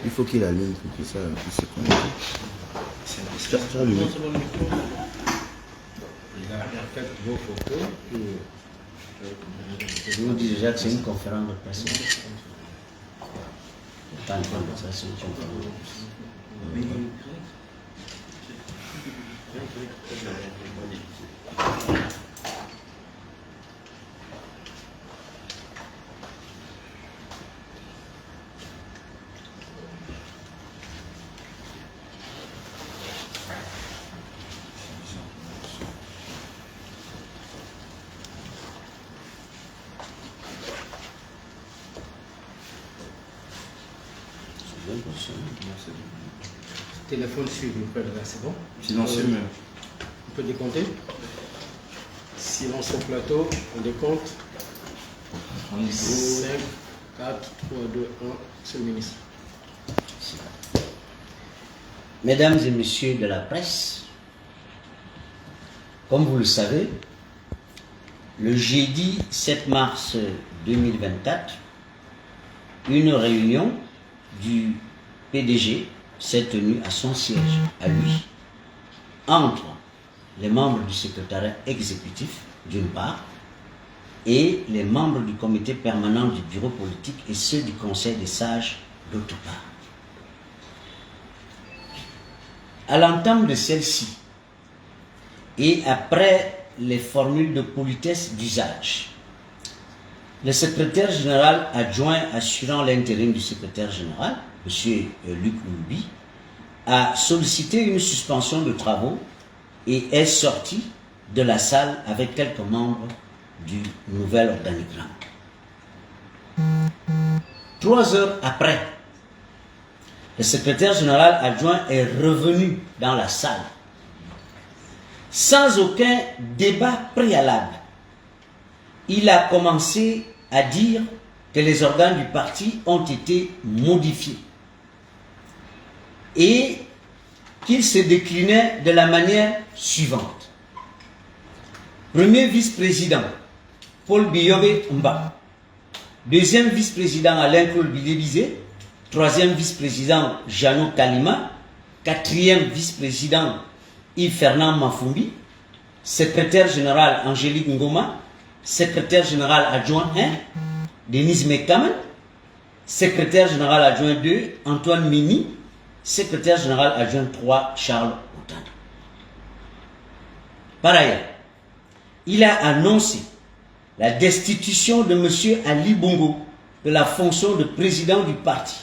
Il faut qu'il allume pour que ça puisse se connecter. Ça allume. Il a fait vos photos. Je vous dis déjà que c'est une conférence de presse. Pas une conversation, c'est une conférence de presse. Téléphone sur le père, là, c'est bon? Silencieux même. On peut décompter? Silence au plateau, on décompte. 5, 4, 3, 2, 1, c'est le ministre. Mesdames et messieurs de la presse, comme vous le savez, le jeudi 7 mars 2024, une réunion du PDG s'est tenue à son siège, à lui, entre les membres du secrétariat exécutif, d'une part, et les membres du comité permanent du bureau politique et ceux du conseil des sages, d'autre part. À l'entame de celle-ci, et après les formules de politesse d'usage, le secrétaire général adjoint assurant l'intérim du secrétaire général, M. Luc Loubi, a sollicité une suspension de travaux et est sorti de la salle avec quelques membres du nouvel organigramme. 3 heures après, le secrétaire général adjoint est revenu dans la salle sans aucun débat préalable. Il a commencé à dire que les organes du parti ont été modifiés et qu'il se déclinait de la manière suivante. Premier vice-président, Paul Biyobe Mba. Deuxième vice-président, Alain Claude Bidébizé. Troisième vice-président, Jeannot Kalima. Quatrième vice-président, Yves-Fernand Mafumbi. Secrétaire général, Angélique Ngoma. Secrétaire général adjoint 1, Denise Mekamen. Secrétaire général adjoint 2, Antoine Mini. Secrétaire général adjoint 3, Charles Outan. Par ailleurs, il a annoncé la destitution de M. Ali Bongo de la fonction de président du parti,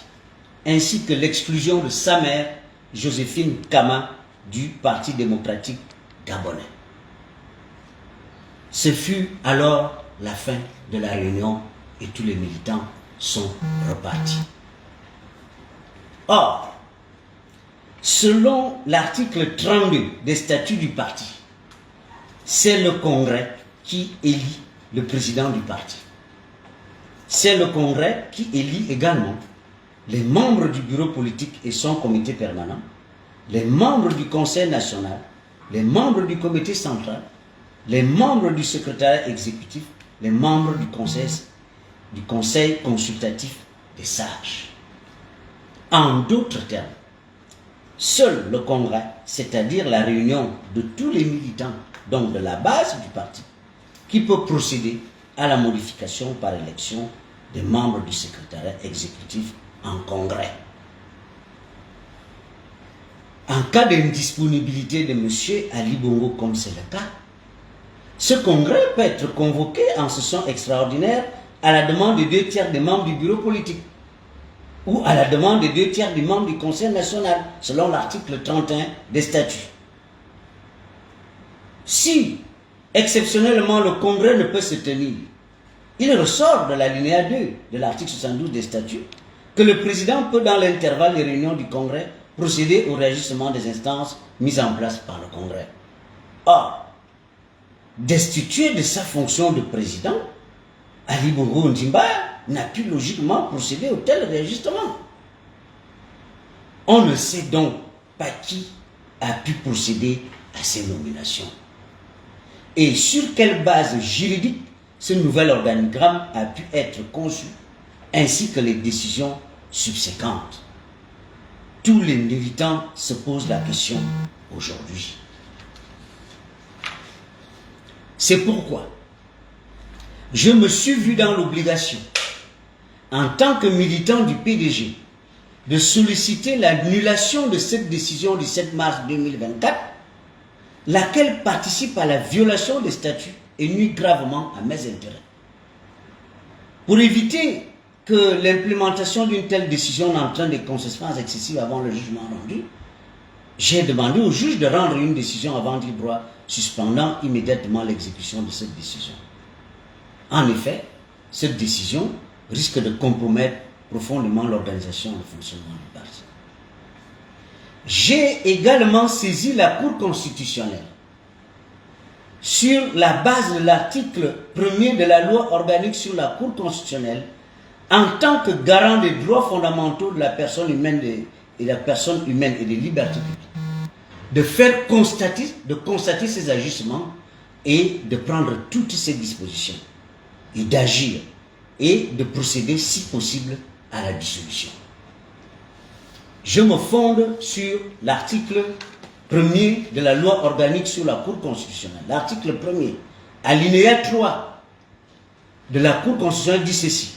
ainsi que l'exclusion de sa mère, Joséphine Kama, du Parti démocratique gabonais. Ce fut alors la fin de la réunion et tous les militants sont repartis. Or, selon l'article 32 des statuts du parti, c'est le Congrès qui élit le président du parti. C'est le Congrès qui élit également les membres du bureau politique et son comité permanent, les membres du conseil national, les membres du comité central, les membres du secrétariat exécutif, les membres du conseil consultatif des sages. En d'autres termes, seul le congrès, c'est-à-dire la réunion de tous les militants, donc de la base du parti, qui peut procéder à la modification par élection des membres du secrétariat exécutif en congrès. En cas d'indisponibilité de M. Ali Bongo, comme c'est le cas, ce congrès peut être convoqué en session extraordinaire à la demande des 2/3 des membres du bureau politique ou à la demande des 2/3 des membres du conseil national, selon l'article 31 des statuts. Si, exceptionnellement, le congrès ne peut se tenir, il ressort de l'alinéa 2 de l'article 72 des statuts que le président peut, dans l'intervalle des réunions du congrès, procéder au réajustement des instances mises en place par le congrès. Or, destitué de sa fonction de président, Ali Bongo Ondimba n'a pu logiquement procéder au tel réajustement. On ne sait donc pas qui a pu procéder à ces nominations. Et sur quelle base juridique ce nouvel organigramme a pu être conçu ainsi que les décisions subséquentes. Tous les militants se posent la question aujourd'hui. C'est pourquoi je me suis vu dans l'obligation, en tant que militant du PDG, de solliciter l'annulation de cette décision du 7 mars 2024, laquelle participe à la violation des statuts et nuit gravement à mes intérêts. Pour éviter que l'implémentation d'une telle décision n'entraîne des conséquences excessives avant le jugement rendu, j'ai demandé au juge de rendre une décision avant libre droit, suspendant immédiatement l'exécution de cette décision. En effet, cette décision risque de compromettre profondément l'organisation et le fonctionnement du parti. J'ai également saisi la Cour constitutionnelle sur la base de l'article 1er de la loi organique sur la Cour constitutionnelle en tant que garant des droits fondamentaux de la personne humaine et des libertés publiques, de faire constater ces agissements et de prendre toutes ces dispositions et d'agir et de procéder si possible à la dissolution. Je me fonde sur l'article 1er de la loi organique sur la Cour constitutionnelle. L'article 1er, alinéa 3 de la Cour constitutionnelle dit ceci.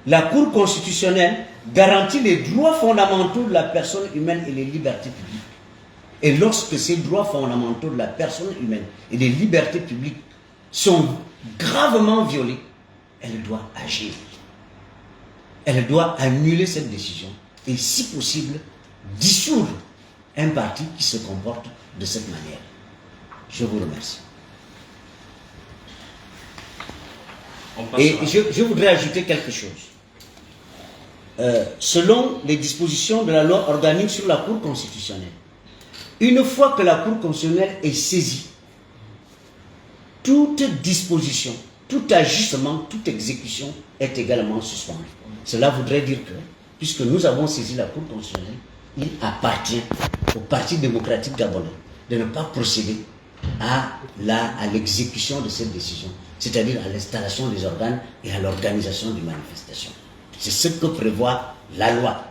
La Cour constitutionnelle garantit les droits fondamentaux de la personne humaine et les libertés publiques. Et lorsque ces droits fondamentaux de la personne humaine et des libertés publiques sont gravement violés, elle doit agir. Elle doit annuler cette décision et, si possible, dissoudre un parti qui se comporte de cette manière. Je vous remercie. Et je voudrais ajouter quelque chose. Selon les dispositions de la loi organique sur la Cour constitutionnelle, une fois que la Cour constitutionnelle est saisie, toute disposition, tout agissement, toute exécution est également suspendue. Cela voudrait dire que, puisque nous avons saisi la Cour constitutionnelle, il appartient au Parti démocratique gabonais de ne pas procéder à l'exécution de cette décision, c'est-à-dire à l'installation des organes et à l'organisation des manifestations. C'est ce que prévoit la loi.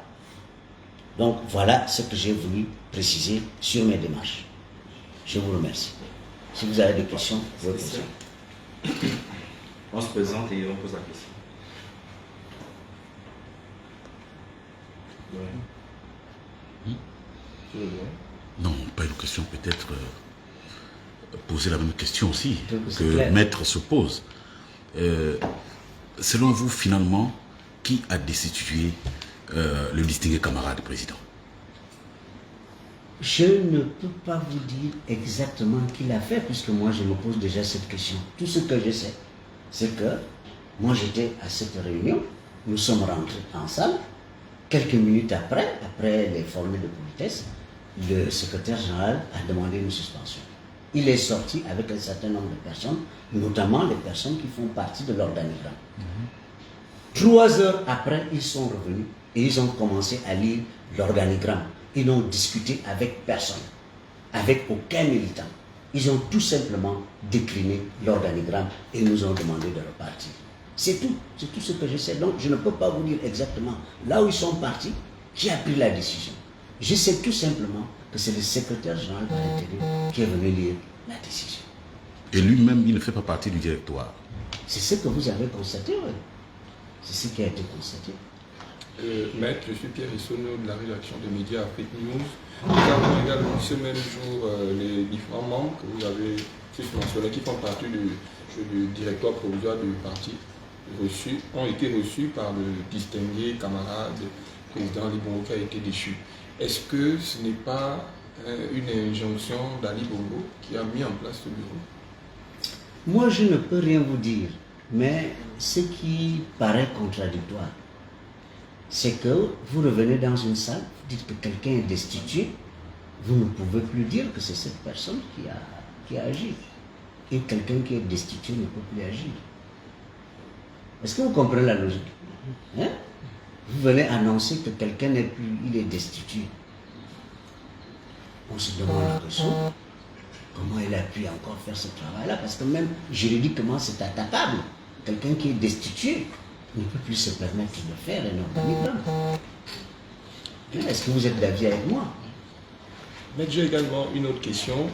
Donc voilà ce que j'ai voulu préciser sur mes démarches. Je vous remercie. Si vous avez des questions, vous posez. On se présente et on pose la question. Non, pas une question, peut-être poser la même question aussi que clair. Maître se pose. Selon vous, finalement, qui a destitué le distingué camarade président? Je ne peux pas vous dire exactement qui l'a fait, puisque moi je me pose déjà cette question. Tout ce que je sais, c'est que moi j'étais à cette réunion, nous sommes rentrés en salle, quelques minutes après les formules de politesse, le secrétaire général a demandé une suspension. Il est sorti avec un certain nombre de personnes, notamment les personnes qui font partie de l'organigramme. 3 heures après, ils sont revenus et ils ont commencé à lire l'organigramme. Ils n'ont discuté avec personne, avec aucun militant. Ils ont tout simplement décliné l'organigramme et nous ont demandé de repartir. C'est tout ce que je sais. Donc je ne peux pas vous dire exactement là où ils sont partis, qui a pris la décision. Je sais tout simplement que c'est le secrétaire général de l'Intérieur qui est venu lire la décision. Et lui-même, il ne fait pas partie du directoire. C'est ce que vous avez constaté, oui. C'est ce qui a été constaté. Maître, je suis Pierre Issono de la rédaction de médias Afrique News. Nous avons également ce même jour les différents membres que vous avez mentionnés qui font partie du directoire provisoire du parti ont été reçus par le distingué camarade président Ali Bongo qui a été déchu. Est-ce que ce n'est pas une injonction d'Ali Bongo qui a mis en place ce bureau? Moi, je ne peux rien vous dire, mais ce qui paraît contradictoire, c'est que vous revenez dans une salle, vous dites que quelqu'un est destitué, vous ne pouvez plus dire que c'est cette personne qui a agi. Et quelqu'un qui est destitué ne peut plus agir. Est-ce que vous comprenez la logique? Hein? Vous venez annoncer que quelqu'un n'est plus, il est destitué. On se demande la question, comment il a pu encore faire ce travail-là? Parce que même juridiquement, c'est attaquable. Quelqu'un qui est destitué, ne peut plus se permettre de faire un organigramme. Est-ce que vous êtes d'avis avec moi? Mais j'ai également une autre question.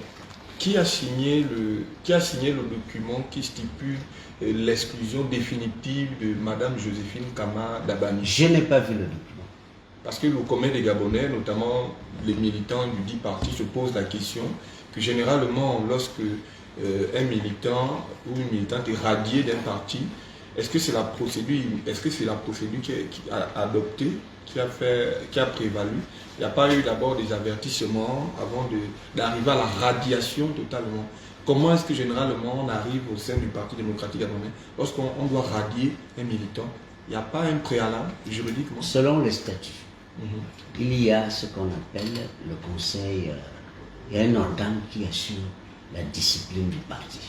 Qui a signé le document qui stipule l'exclusion définitive de Madame Joséphine Kama Dabani? Je n'ai pas vu le document. Parce que le commun des Gabonais, notamment les militants du dit parti, se posent la question que généralement, lorsque un militant ou une militante est radié d'un parti, est-ce que c'est la procédure qui a adopté, qui a prévalu? Il n'y a pas eu d'abord des avertissements avant d'arriver à la radiation totalement. Comment est-ce que généralement on arrive au sein du Parti démocratique gabonais lorsqu'on doit radier un militant? Il n'y a pas un préalable juridiquement? Selon les statuts, il y a ce qu'on appelle le conseil, il y a un organe qui assure la discipline du parti.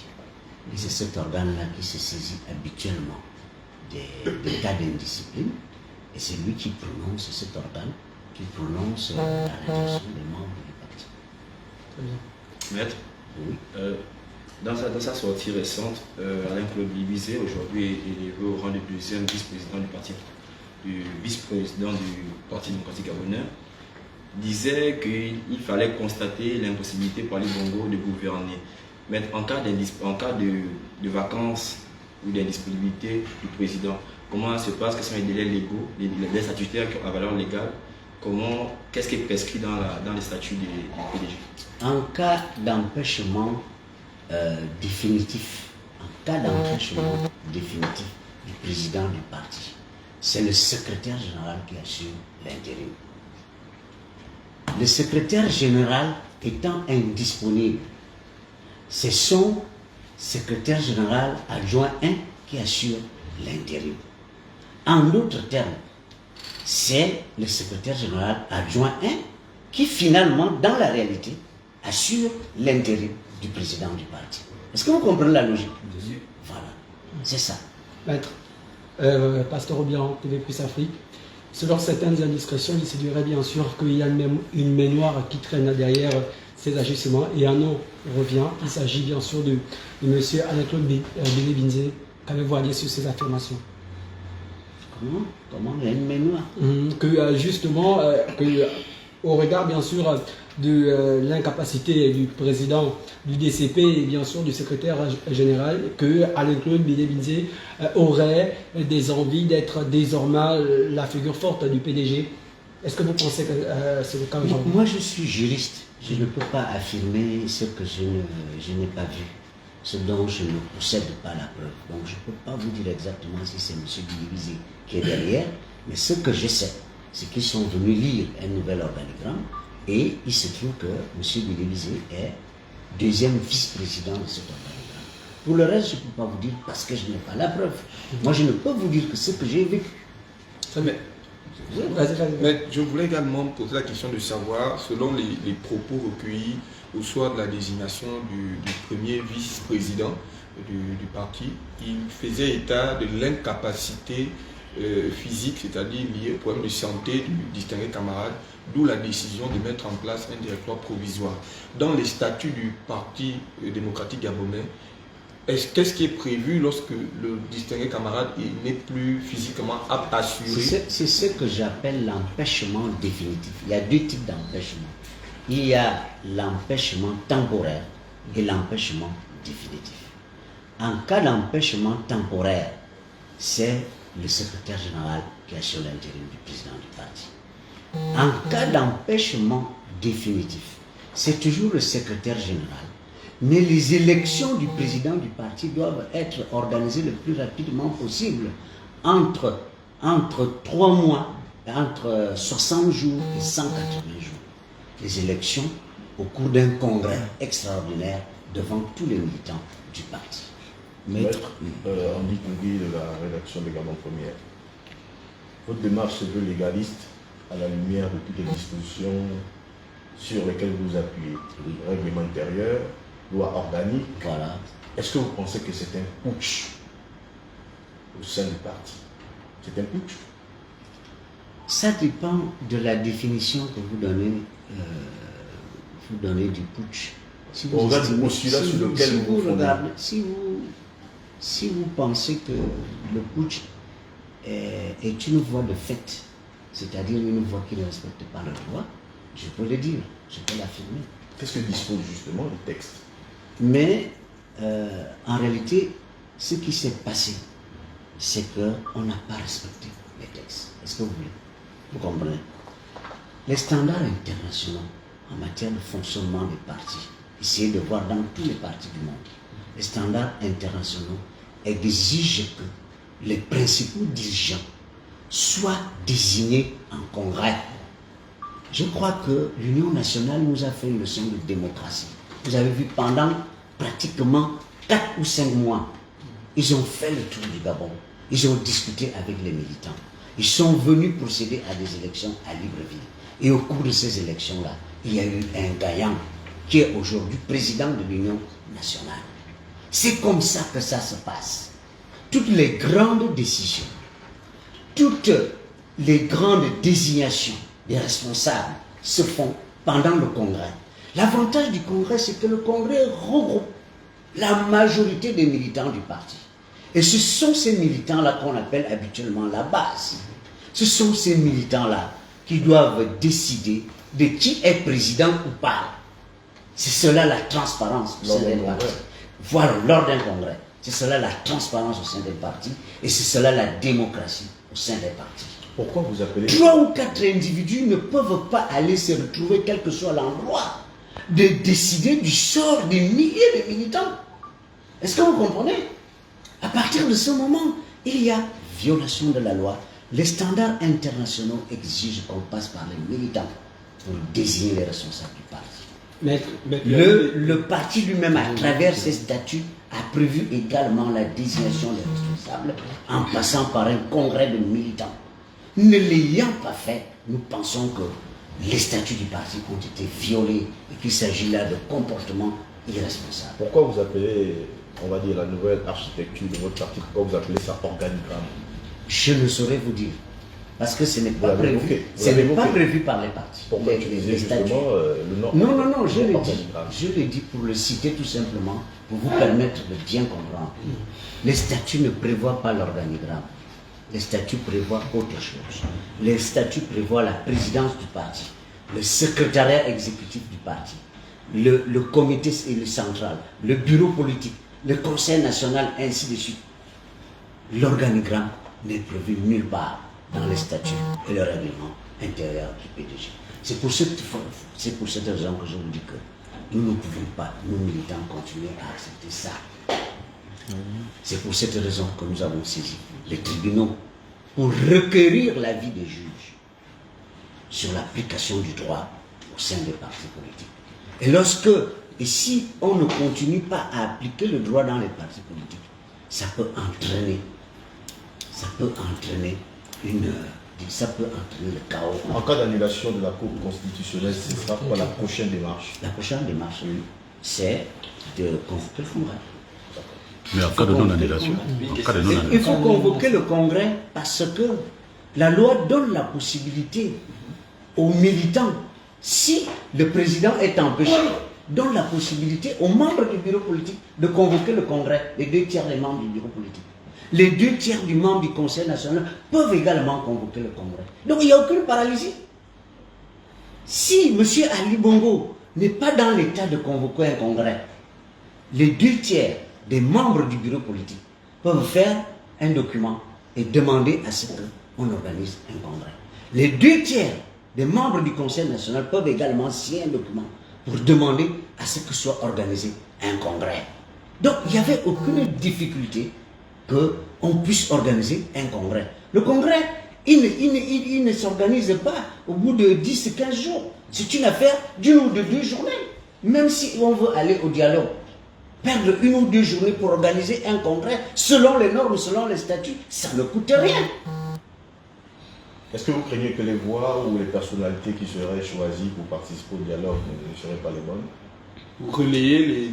Et c'est cet organe-là qui se saisit habituellement des cas d'indiscipline. Et c'est lui qui prononce, cet organe, qui prononce la radiation des membres du parti. Très bien. Maître, Oui. dans sa sortie récente, Alain-Claude Bilibizé, aujourd'hui élevé au rang de deuxième vice-président du Parti démocratique gabonais, disait qu'il fallait constater l'impossibilité pour Ali Bongo de gouverner. Mais en cas de vacances ou d'indisponibilité du président, comment se passe? Quels sont les délais légaux, les délais statutaires à valeur légale? Qu'est-ce qui est prescrit dans les statuts du PDG? En cas d'empêchement définitif, du président du parti, c'est le secrétaire général qui assure l'intérim. Le secrétaire général étant indisponible, c'est son secrétaire général adjoint 1 qui assure l'intérim. En d'autres termes, c'est le secrétaire général adjoint 1 qui finalement, dans la réalité, assure l'intérim du président du parti. Est-ce que vous comprenez la logique? Voilà, c'est ça. Maître, Pasteur Obiang, TV Plus Afrique, selon certaines indiscrétions, il séduirait bien sûr qu'il y a une main noire qui traîne derrière ces agissements. Et un nom revient, il s'agit bien sûr de M. Alain-Claude Bilibizé. Qu'avez-vous à dire sur ces affirmations? Comment il y a une main noire? Que justement, au regard bien sûr de l'incapacité du président du DCP et bien sûr du secrétaire général, que Alain-Claude Bilibizé aurait des envies d'être désormais la figure forte du PDG. Est-ce que vous pensez que c'est le cas aujourd'hui? Moi je suis juriste, je ne peux pas affirmer ce que je n'ai pas vu, ce dont je ne possède pas la preuve. Donc je ne peux pas vous dire exactement si c'est M. Bilibizé qui est derrière, mais ce que je sais, c'est qu'ils sont venus lire un nouvel organigramme et il se trouve que M. Bilibizé est deuxième vice-président de cet organigramme. Pour le reste, je ne peux pas vous dire parce que je n'ai pas la preuve. Moi, je ne peux vous dire que ce que j'ai vécu. Mais je voulais également poser la question de savoir, selon les propos recueillis au soir de la désignation du premier vice-président du parti, il faisait état de l'incapacité physique, c'est-à-dire liée au problème de santé du distingué camarade, d'où la décision de mettre en place un directoire provisoire. Dans les statuts du Parti démocratique gabonais, qu'est-ce qui est prévu lorsque le distingué camarade n'est plus physiquement apte à assurer? C'est ce que j'appelle l'empêchement définitif. Il y a deux types d'empêchement. Il y a l'empêchement temporaire et l'empêchement définitif. En cas d'empêchement temporaire, c'est le secrétaire général qui assure l'intérim du président du parti. En cas d'empêchement définitif, c'est toujours le secrétaire général. Mais les élections du président du parti doivent être organisées le plus rapidement possible, entre 3 mois, entre 60 jours et 180 jours. Les élections au cours d'un congrès extraordinaire devant tous les militants du parti. Maître Andy Kougui de la rédaction de Gabon Première. Votre démarche se veut légaliste à la lumière de toutes les dispositions sur lesquelles vous appuyez. Le règlement intérieur, loi organique. Voilà. Est-ce que vous pensez que c'est un putsch au sein du parti? C'est un putsch? Ça dépend de la définition que vous donnez du putsch. Si vous regardez le postulat sur lequel vous fondez. Si vous pensez que le putsch est une voie de fait, c'est-à-dire une voie qui ne respecte pas le droit, je peux le dire, je peux l'affirmer. Qu'est-ce que dispose justement le texte? Mais en réalité, ce qui s'est passé, c'est qu'on n'a pas respecté les textes. Est-ce que vous comprenez? Les standards internationaux en matière de fonctionnement des partis, essayez de voir dans tous les partis du monde, les standards internationaux exigent que les principaux dirigeants soient désignés en congrès. Je crois que l'Union nationale nous a fait une leçon de démocratie. Vous avez vu, pendant pratiquement 4 ou 5 mois, ils ont fait le tour du Gabon. Ils ont discuté avec les militants. Ils sont venus procéder à des élections à Libreville. Et au cours de ces élections-là, il y a eu un gagnant qui est aujourd'hui président de l'Union nationale. C'est comme ça que ça se passe. Toutes les grandes décisions, toutes les grandes désignations des responsables se font pendant le congrès. L'avantage du congrès, c'est que le congrès regroupe la majorité des militants du parti. Et ce sont ces militants-là qu'on appelle habituellement la base. Ce sont ces militants-là qui doivent décider de qui est président ou pas. C'est cela la transparence au sein des partis. Voilà, lors d'un congrès. C'est cela la transparence au sein des partis et c'est cela la démocratie au sein des partis. Pourquoi vous appelez... 3 ou 4 individus ne peuvent pas aller se retrouver, quel que soit l'endroit, de décider du sort des milliers de militants. Est-ce que vous comprenez? À partir de ce moment, il y a violation de la loi. Les standards internationaux exigent qu'on passe par les militants pour désigner les responsables du parti. Le parti lui-même, à travers ses statuts, a prévu également la désignation des responsables en passant par un congrès de militants. Ne l'ayant pas fait, nous pensons que les statuts du parti ont été violés et qu'il s'agit là de comportements irresponsables. Pourquoi vous appelez, on va dire, la nouvelle architecture de votre parti, pourquoi vous appelez ça organigramme? Je ne saurais vous dire. Parce que ce n'est pas prévu. Ce n'est pas prévu par les partis. Pourquoi utiliser justement le nom? Non, je l'ai dit pour le citer tout simplement, pour vous permettre de bien comprendre. Les statuts ne prévoient pas l'organigramme. Les statuts prévoient autre chose. Les statuts prévoient la présidence du parti, le secrétariat exécutif du parti, le comité et le central, le bureau politique, le conseil national, ainsi de suite. L'organigramme n'est prévu nulle part dans les statuts et le règlement intérieur du PDG. C'est pour cette raison que je vous dis que nous ne pouvons pas, nous militants, continuer à accepter ça. C'est pour cette raison que nous avons saisi les tribunaux pour requérir l'avis des juges sur l'application du droit au sein des partis politiques. Et si on ne continue pas à appliquer le droit dans les partis politiques, ça peut entraîner le chaos. En cas d'annulation de la Cour constitutionnelle, ce sera quoi la prochaine démarche? La prochaine démarche, c'est de convoquer le congrès. Mais en cas de non-annulation, il faut convoquer le congrès parce que la loi donne la possibilité aux militants, si le président est empêché, donne la possibilité aux membres du bureau politique de convoquer le congrès, les 2 tiers des membres du bureau politique. Les 2 tiers du membre du Conseil national peuvent également convoquer le congrès. Donc il n'y a aucune paralysie. Si M. Ali Bongo n'est pas dans l'état de convoquer un congrès, les 2 tiers des membres du bureau politique peuvent faire un document et demander à ce qu'on organise un congrès. Les 2 tiers des membres du Conseil national peuvent également signer un document pour demander à ce que soit organisé un congrès. Donc il n'y avait aucune difficulté qu'on puisse organiser un congrès. Le congrès, il ne s'organise pas au bout de 10-15 jours. C'est une affaire d'1 ou de 2 journées. Même si on veut aller au dialogue, perdre 1 ou 2 journées pour organiser un congrès, selon les normes, selon les statuts, ça ne coûte rien. Est-ce que vous craignez que les voix ou les personnalités qui seraient choisies pour participer au dialogue ne seraient pas les bonnes? Vous relayez les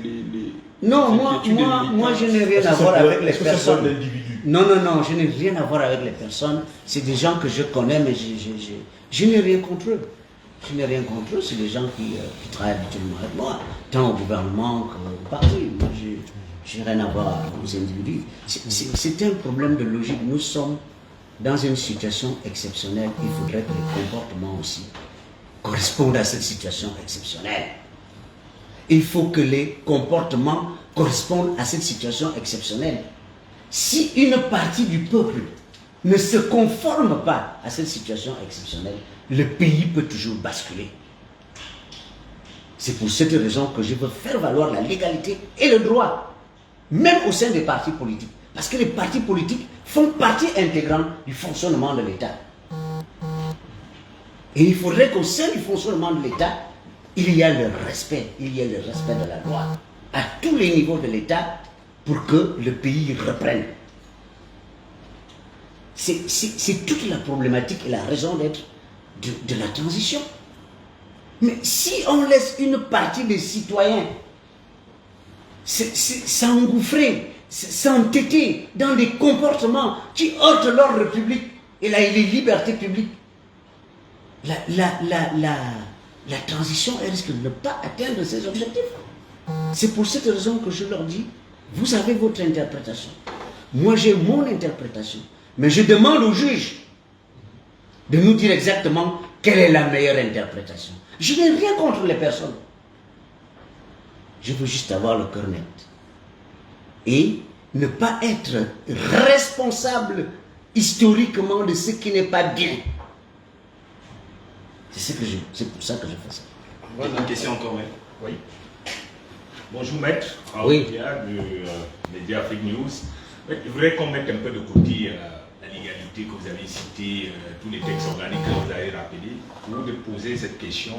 non, moi je n'ai rien à voir avec les personnes. Non, je n'ai rien à voir avec les personnes. C'est des gens que je connais, mais je n'ai rien contre eux. Je n'ai rien contre eux, c'est des gens qui travaillent habituellement avec moi, tant au gouvernement qu'au parti. Moi, je n'ai rien à voir avec les individus. C'est un problème de logique. Nous sommes dans une situation exceptionnelle, il faudrait que les comportements aussi correspondent à cette situation exceptionnelle. Il faut que les comportements correspondent à cette situation exceptionnelle. Si une partie du peuple ne se conforme pas à cette situation exceptionnelle, le pays peut toujours basculer. C'est pour cette raison que je veux faire valoir la légalité et le droit, même au sein des partis politiques. Parce que les partis politiques font partie intégrante du fonctionnement de l'État. Et il faudrait qu'au sein du fonctionnement de l'État, il y ait le respect de la loi à tous les niveaux de l'État pour que le pays reprenne. C'est toute la problématique et la raison d'être de la transition. Mais si on laisse une partie des citoyens s'engouffrer, s'entêter dans des comportements qui heurtent l'ordre public et les libertés publiques, la transition elle risque de ne pas atteindre ses objectifs. C'est pour cette raison que je leur dis, vous avez votre interprétation. Moi j'ai mon interprétation. Mais je demande au juge de nous dire exactement quelle est la meilleure interprétation. Je n'ai rien contre les personnes. Je veux juste avoir le cœur net. Et ne pas être responsable historiquement de ce qui n'est pas bien. C'est pour ça que je fais ça. Voilà. Une question encore, mais... Oui. Bonjour maître, oui. Du média Fake News. Je voudrais qu'on mette un peu de côté la légalité que vous avez citée, tous les textes organiques que vous avez rappelés, pour de poser cette question.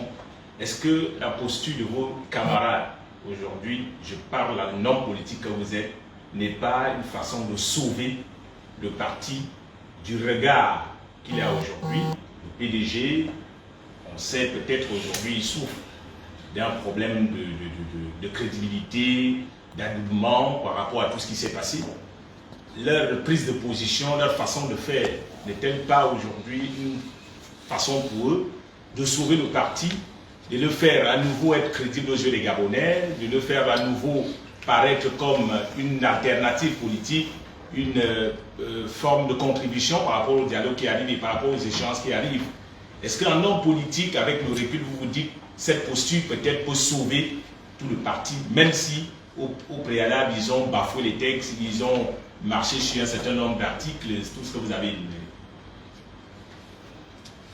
Est-ce que la posture de vos camarades aujourd'hui, je parle à un homme politique que vous êtes, n'est pas une façon de sauver le parti du regard qu'il a aujourd'hui? Le PDG, on sait peut-être aujourd'hui, il souffre d'un problème de crédibilité, d'adoubement par rapport à tout ce qui s'est passé. Leur prise de position, leur façon de faire n'est-elle pas aujourd'hui une façon pour eux de sauver le parti, de le faire à nouveau être crédible aux yeux des Gabonais, de le faire à nouveau paraître comme une alternative politique, une forme de contribution par rapport au dialogue qui arrive et par rapport aux échanges qui arrivent? Est-ce qu'un homme politique, avec le recul, vous vous dites cette posture peut-être peut sauver tout le parti, même si au préalable ils ont bafoué les textes, ils ont marché sur un certain nombre d'articles, tout ce que vous avez énuméré?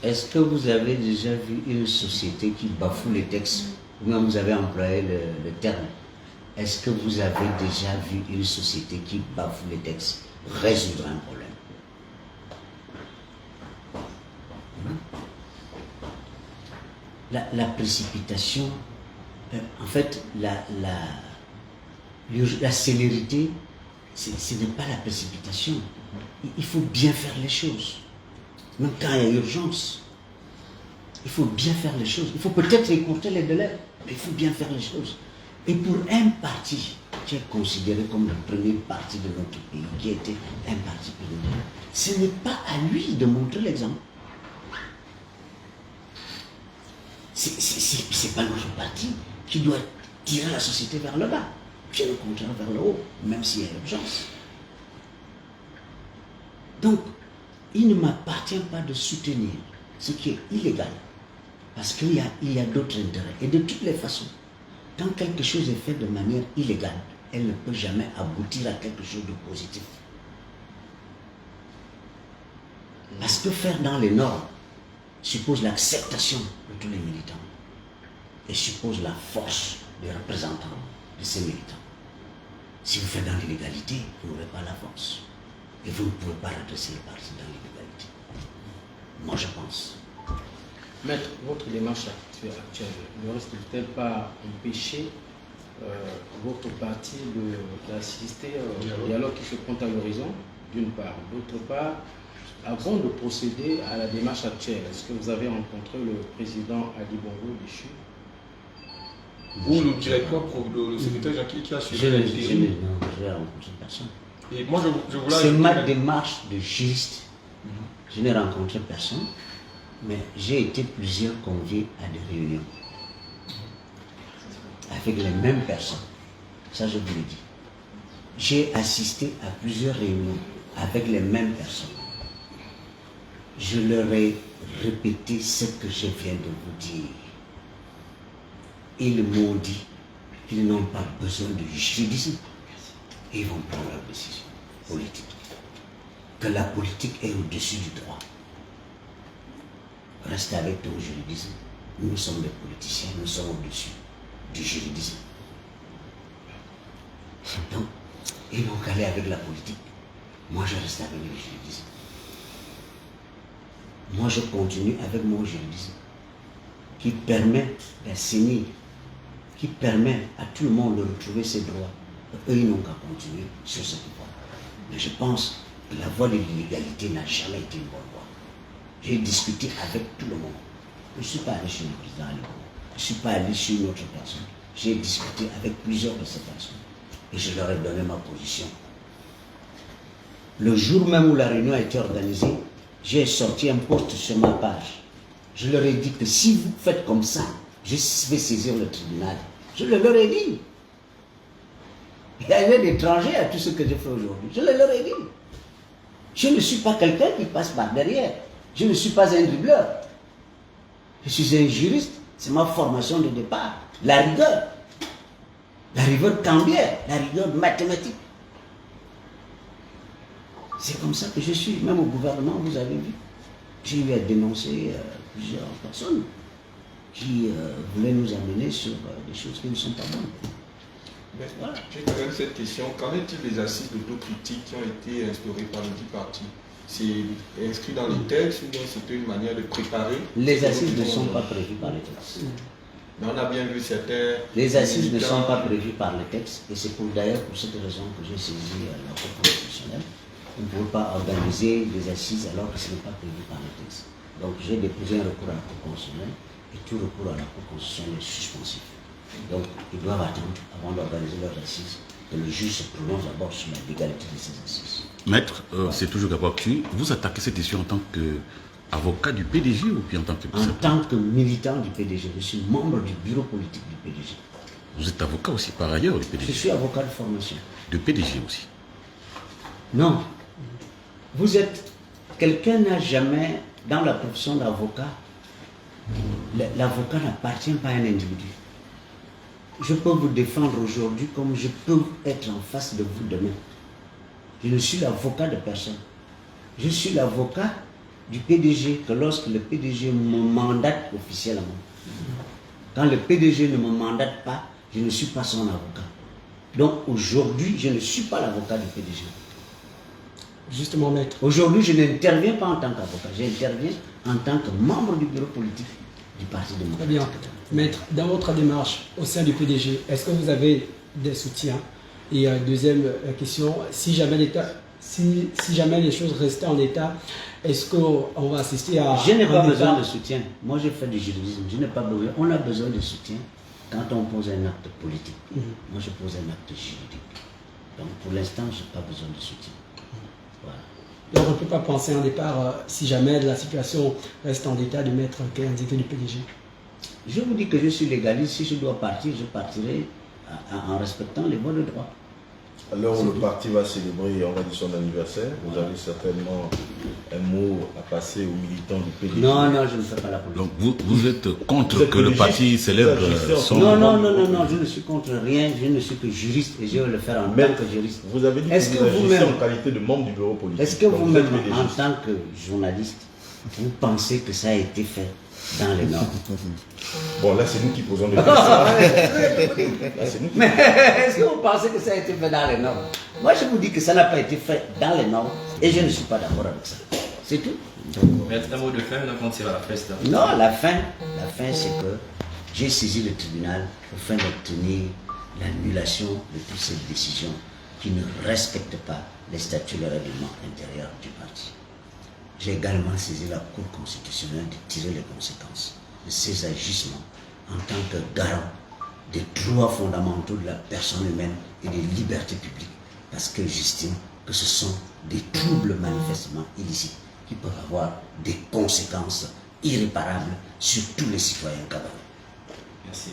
Est-ce que vous avez déjà vu une société qui bafoue les textes, ou même vous avez employé le terme? Est-ce que vous avez déjà vu une société qui bafoue les textes résoudre un problème? La précipitation, en fait, la célérité, ce n'est pas la précipitation. Il faut bien faire les choses. Même quand il y a urgence, il faut bien faire les choses. Il faut peut-être écourter les délais, mais il faut bien faire les choses. Et pour un parti qui est considéré comme le premier parti de notre pays, qui était un parti politique, ce n'est pas à lui de montrer l'exemple. C'est pas notre parti qui doit tirer la société vers le bas, bien au contraire vers le haut, même s'il y a urgence. Donc, il ne m'appartient pas de soutenir ce qui est illégal, parce qu'il y a d'autres intérêts. Et de toutes les façons, quand quelque chose est fait de manière illégale, elle ne peut jamais aboutir à quelque chose de positif. Parce que faire dans les normes suppose l'acceptation de tous les militants et suppose la force des représentants de ces militants. Si vous faites dans l'illégalité, vous n'aurez pas la force. Et vous ne pouvez pas redresser le parti dans l'illégalité. Moi, je pense. Maître, votre démarche actuelle ne risque-t-elle pas empêcher votre parti d'assister au dialogue qui se pointe à l'horizon, d'une part? D'autre part, avant de procéder à la démarche actuelle, est-ce que vous avez rencontré le président Ali Bongo déchu? Ou le directeur, le secrétaire Jacques qui a suivi? Je n'ai rencontré personne. Et moi, je voulais... C'est ma démarche de juriste. Je n'ai rencontré personne, mais j'ai été plusieurs conviés à des réunions avec les mêmes personnes. Ça, je vous le dis. J'ai assisté à plusieurs réunions avec les mêmes personnes. Je leur ai répété ce que je viens de vous dire. Ils m'ont dit qu'ils n'ont pas besoin de juridisme. Et ils vont prendre leur décision politique. Que la politique est au-dessus du droit. Reste avec ton juridisme. Nous sommes des politiciens, nous sommes au-dessus du juridisme. Donc, ils n'ont qu'à aller avec la politique. Moi, je reste avec le juridisme. Moi, je continue avec mon juridisme qui permet d'assainir, qui permet à tout le monde de retrouver ses droits. Eux, ils n'ont qu'à continuer sur cette voie. Mais je pense que la voie de l'illégalité n'a jamais été une bonne voie. J'ai discuté avec tout le monde. Je ne suis pas allé chez le président Ali Bongo. Je ne suis pas allé chez une autre personne. J'ai discuté avec plusieurs de ces personnes. Et je leur ai donné ma position. Le jour même où la réunion a été organisée, j'ai sorti un post sur ma page. Je leur ai dit que si vous faites comme ça, je vais saisir le tribunal. Je le leur ai dit. Il y a rien d'étranger à tout ce que je fais aujourd'hui. Je le leur ai dit. Je ne suis pas quelqu'un qui passe par derrière. Je ne suis pas un dribbleur. Je suis un juriste. C'est ma formation de départ. La rigueur. La rigueur cambière. La rigueur mathématique. C'est comme ça que je suis. Même au gouvernement, vous avez vu. J'ai eu à dénoncer plusieurs personnes qui voulaient nous amener sur des choses qui ne sont pas bonnes. Voilà. J'ai quand même cette question. Qu'en est-il des assises d'autocritique qui ont été instaurées par le dit parti? C'est inscrit dans les textes ou bien c'était une manière de préparer? Les assises ne sont pas prévues par les textes. Mais on a bien vu certains... Les assises ne sont pas prévues par les textes et c'est d'ailleurs pour cette raison que j'ai saisi la Cour constitutionnelle. On ne peut pas organiser des assises alors que ce n'est pas prévu par les textes. Donc j'ai déposé un recours à la Cour constitutionnelle et tout recours à la Cour constitutionnelle est suspensif. Donc ils doivent attendre avant d'organiser leurs assises que le juge se prononce d'abord sur la légalité de ces assises. Maître, c'est toujours Gabouactu. Vous attaquez cette issue en tant qu'avocat du PDG ou bien en tant que... En tant que militant du PDG, je suis membre du bureau politique du PDG. Vous êtes avocat aussi par ailleurs du PDG? Je suis avocat de formation. De PDG aussi? Non. Vous êtes... Quelqu'un n'a jamais, dans la profession d'avocat, l'avocat n'appartient pas à un individu. Je peux vous défendre aujourd'hui comme je peux être en face de vous demain. Je ne suis l'avocat de personne. Je suis l'avocat du PDG que lorsque le PDG me mandate officiellement. Quand le PDG ne me mandate pas, je ne suis pas son avocat. Donc aujourd'hui, je ne suis pas l'avocat du PDG. Justement, maître. Aujourd'hui, je n'interviens pas en tant qu'avocat. J'interviens en tant que membre du bureau politique du Parti démocratique. Très bien. Maître, dans votre démarche au sein du PDG, est-ce que vous avez des soutiens? Et deuxième question, si jamais les choses restaient en état, est-ce qu'on va assister à... Je n'ai pas besoin de soutien. Moi, je fais du juridisme. Je n'ai pas besoin. On a besoin de soutien quand on pose un acte politique. Moi, je pose un acte juridique. Donc, pour l'instant, je n'ai pas besoin de soutien. Voilà. Donc, on ne peut pas penser en départ, si jamais la situation reste en état, de mettre un indiqué du PDG. Je vous dis que je suis légaliste. Si je dois partir, je partirai en respectant les voies de droit. À l'heure où le parti va célébrer, on va dire, son anniversaire, vous avez certainement un mot à passer aux militants du PDG. Non, non, je ne fais pas la politique. Donc vous êtes contre que le parti célèbre son... Non, je ne suis contre rien, je ne suis que juriste et je vais le faire en tant que juriste. Vous avez dit que vous agissez en qualité de membre du bureau politique. Est-ce que vous-même, en tant que journaliste, vous pensez que ça a été fait dans les normes? Bon, là, c'est nous qui posons des questions. Mais est-ce que vous pensez que ça a été fait dans les normes? Moi, je vous dis que ça n'a pas été fait dans les normes et je ne suis pas d'accord avec ça. C'est tout. Maître, un mot de fin, on tire à la festa. Non, la fin c'est que j'ai saisi le tribunal afin d'obtenir l'annulation de toutes ces décisions qui ne respectent pas les statuts et le règlement intérieur du parti. J'ai également saisi la Cour constitutionnelle de tirer les conséquences de ces agissements en tant que garant des droits fondamentaux de la personne humaine et des libertés publiques, parce que j'estime que ce sont des troubles manifestement illicites qui peuvent avoir des conséquences irréparables sur tous les citoyens camerounais. Merci.